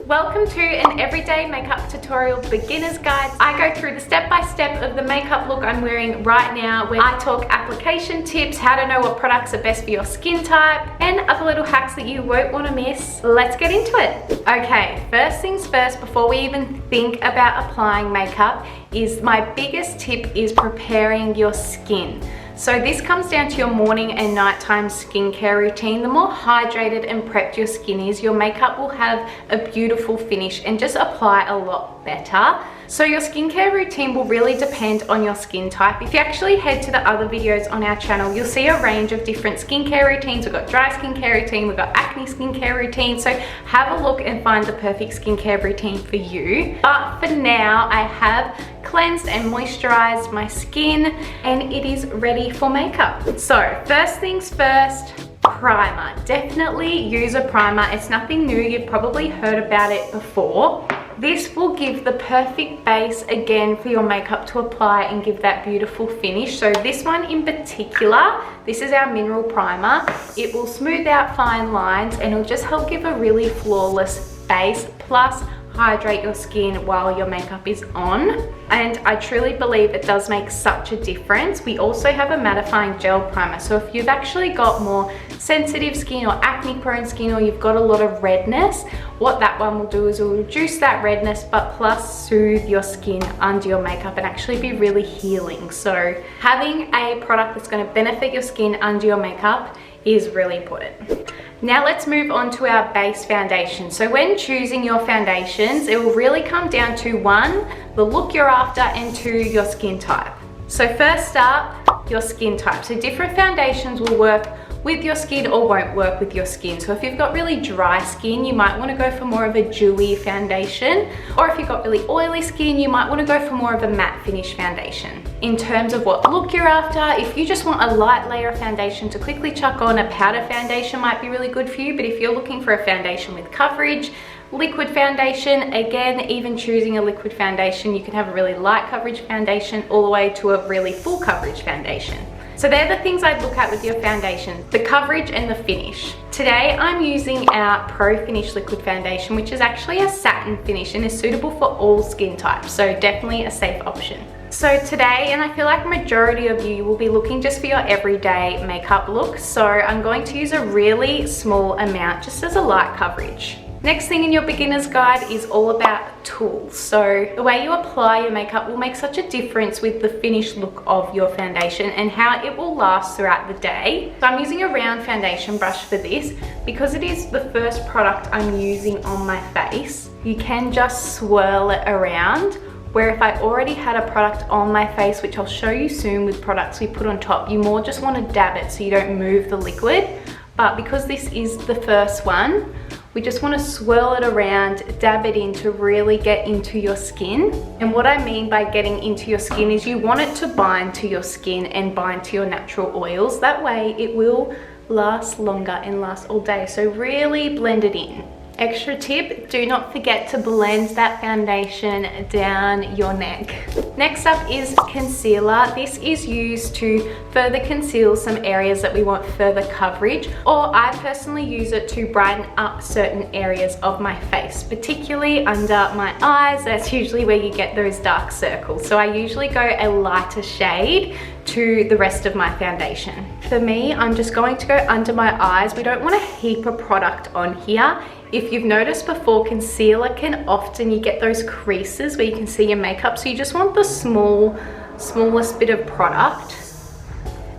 Welcome to an everyday makeup tutorial beginner's guide. I go through the step-by-step of the makeup look I'm wearing right now, where I talk application tips, how to know what products are best for your skin type, and other little hacks that you won't want to miss. Let's get into it. Okay, first things first, before we even think about applying makeup, is my biggest tip is preparing your skin. So this comes down to your morning and nighttime skincare routine. The more hydrated and prepped your skin is, your makeup will have a beautiful finish and just apply a lot better. So your skincare routine will really depend on your skin type. If you actually head to the other videos on our channel, you'll see a range of different skincare routines. We've got dry skincare routine, we've got acne skincare routine. So have a look and find the perfect skincare routine for you. But for now, I have cleansed and moisturized my skin and it is ready for makeup. So first things first, primer. Definitely use a primer. It's nothing new. You've probably heard about it before. This will give the perfect base again for your makeup to apply and give that beautiful finish. So this one in particular, this is our mineral primer. It will smooth out fine lines and it'll just help give a really flawless base, plus hydrate your skin while your makeup is on. And I truly believe it does make such a difference. We also have a mattifying gel primer. So if you've actually got more sensitive skin or acne prone skin, or you've got a lot of redness, what that one will do is it will reduce that redness, but plus soothe your skin under your makeup and actually be really healing. So having a product that's going to benefit your skin under your makeup is really important. Now let's move on to our base foundation. So when choosing your foundations, it will really come down to one, the look you're after, and two, your skin type. So first up, your skin type. So different foundations will work with your skin or won't work with your skin. So if you've got really dry skin, you might want to go for more of a dewy foundation. Or if you've got really oily skin, you might want to go for more of a matte finish foundation. In terms of what look you're after, if you just want a light layer of foundation to quickly chuck on, a powder foundation might be really good for you. But if you're looking for a foundation with coverage, liquid foundation, again, even choosing a liquid foundation, you can have a really light coverage foundation all the way to a really full coverage foundation. So they're the things I'd look at with your foundation, the coverage and the finish. Today I'm using our Pro Finish Liquid Foundation, which is actually a satin finish and is suitable for all skin types, so definitely a safe option. So today, and I feel like majority of you will be looking just for your everyday makeup look, so I'm going to use a really small amount just as a light coverage. Next thing in your beginner's guide is all about tools. So the way you apply your makeup will make such a difference with the finished look of your foundation and how it will last throughout the day. So I'm using a round foundation brush for this because it is the first product I'm using on my face. You can just swirl it around, where if I already had a product on my face, which I'll show you soon with products we put on top, you more just want to dab it so you don't move the liquid. But because this is the first one, we just want to swirl it around, dab it in to really get into your skin. And what I mean by getting into your skin is you want it to bind to your skin and bind to your natural oils. That way it will last longer and last all day. So really blend it in. Extra tip, do not forget to blend that foundation down your neck. Next up is concealer. This is used to further conceal some areas that we want further coverage, or I personally use it to brighten up certain areas of my face, particularly under my eyes. That's usually where you get those dark circles. So I usually go a lighter shade to the rest of my foundation. For me, I'm just going to go under my eyes. We don't want a heap of product on here. If you've noticed before, concealer can often, you get those creases where you can see your makeup. So you just want the smallest bit of product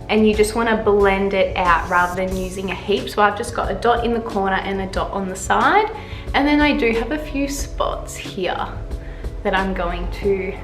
and you just want to blend it out rather than using a heap. So I've just got a dot in the corner and a dot on the side. And then I do have a few spots here that I'm going to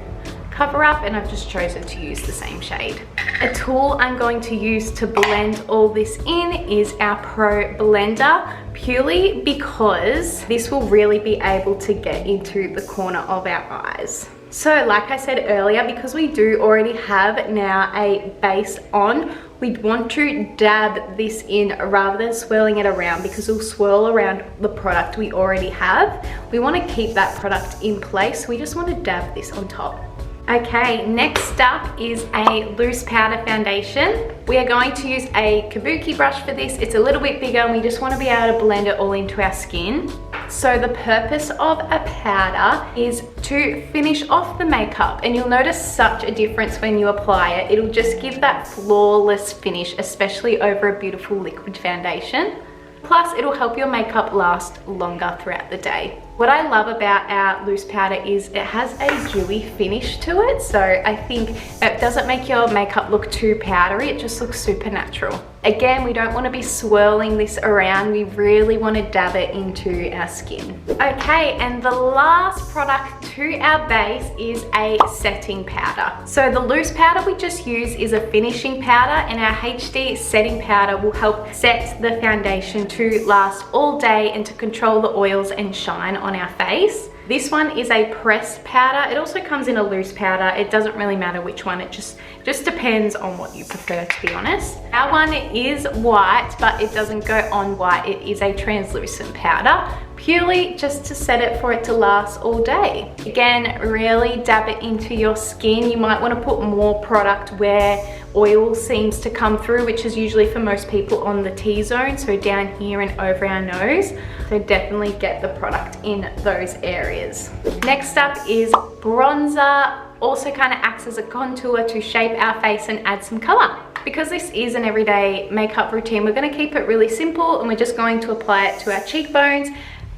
cover up, and I've just chosen to use the same shade. A tool I'm going to use to blend all this in is our Pro Blender, purely because this will really be able to get into the corner of our eyes. So like I said earlier, because we do already have now a base on, we'd want to dab this in rather than swirling it around, because it'll swirl around the product we already have. We want to keep that product in place. We just want to dab this on top. Okay, next up is a loose powder foundation. We are going to use a kabuki brush for this. It's a little bit bigger and we just want to be able to blend it all into our skin. So the purpose of a powder is to finish off the makeup, and you'll notice such a difference when you apply it. It'll just give that flawless finish, especially over a beautiful liquid foundation. Plus, it'll help your makeup last longer throughout the day. What I love about our loose powder is it has a dewy finish to it, so I think it doesn't make your makeup look too powdery, it just looks super natural. Again, we don't want to be swirling this around, we really want to dab it into our skin. Okay, and the last product to our base is a setting powder. So the loose powder we just use is a finishing powder, and our HD setting powder will help set the foundation to last all day and to control the oils and shine on our face. This one is a pressed powder. It also comes in a loose powder. It doesn't really matter which one. It just depends on what you prefer, to be honest. Our one is white, but it doesn't go on white. It is a translucent powder, purely just to set it for it to last all day. Again, really dab it into your skin. You might want to put more product where oil seems to come through, which is usually for most people on the T-zone, so down here and over our nose. So definitely get the product in those areas. Next up is bronzer. Also kind of acts as a contour to shape our face and add some color. Because this is an everyday makeup routine, we're going to keep it really simple, and we're just going to apply it to our cheekbones,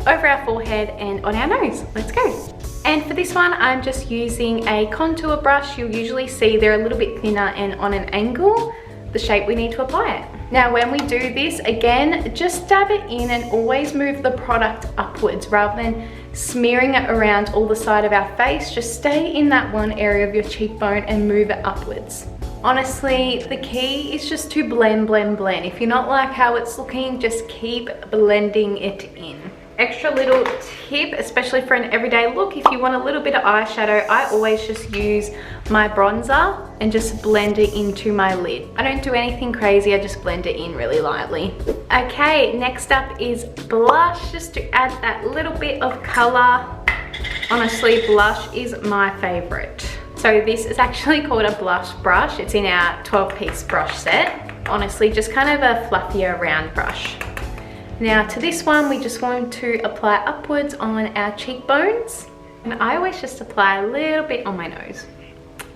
over our forehead and on our nose. Let's go. And for this one, I'm just using a contour brush. You'll usually see they're a little bit thinner and on an angle, the shape we need to apply it. Now, when we do this, again, just dab it in and always move the product upwards rather than smearing it around all the side of our face. Just stay in that one area of your cheekbone and move it upwards. Honestly, the key is just to blend, blend, blend. If you're not like how it's looking, just keep blending it in. Extra little tip, especially for an everyday look, if you want a little bit of eyeshadow, I always just use my bronzer and just blend it into my lid. I don't do anything crazy, I just blend it in really lightly. Okay, next up is blush, just to add that little bit of color. Honestly, blush is my favorite. So this is actually called a blush brush. It's in our 12-piece brush set. Honestly, just kind of a fluffier round brush. Now to this one, we just want to apply upwards on our cheekbones. And I always just apply a little bit on my nose.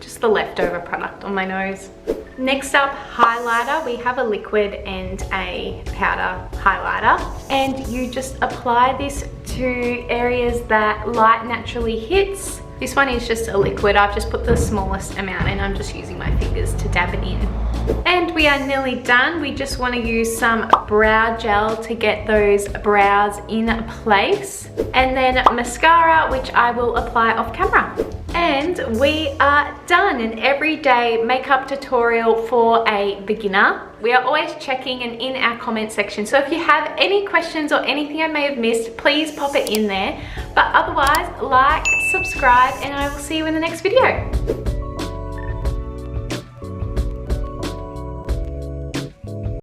Just the leftover product on my nose. Next up, highlighter. We have a liquid and a powder highlighter. And you just apply this to areas that light naturally hits. This one is just a liquid. I've just put the smallest amount and I'm just using my fingers to dab it in. And we are nearly done. We just want to use some brow gel to get those brows in place. And then mascara, which I will apply off camera. And we are done. An everyday makeup tutorial for a beginner. We are always checking and in our comment section. So if you have any questions or anything I may have missed, please pop it in there. But otherwise, like, subscribe, and I will see you in the next video.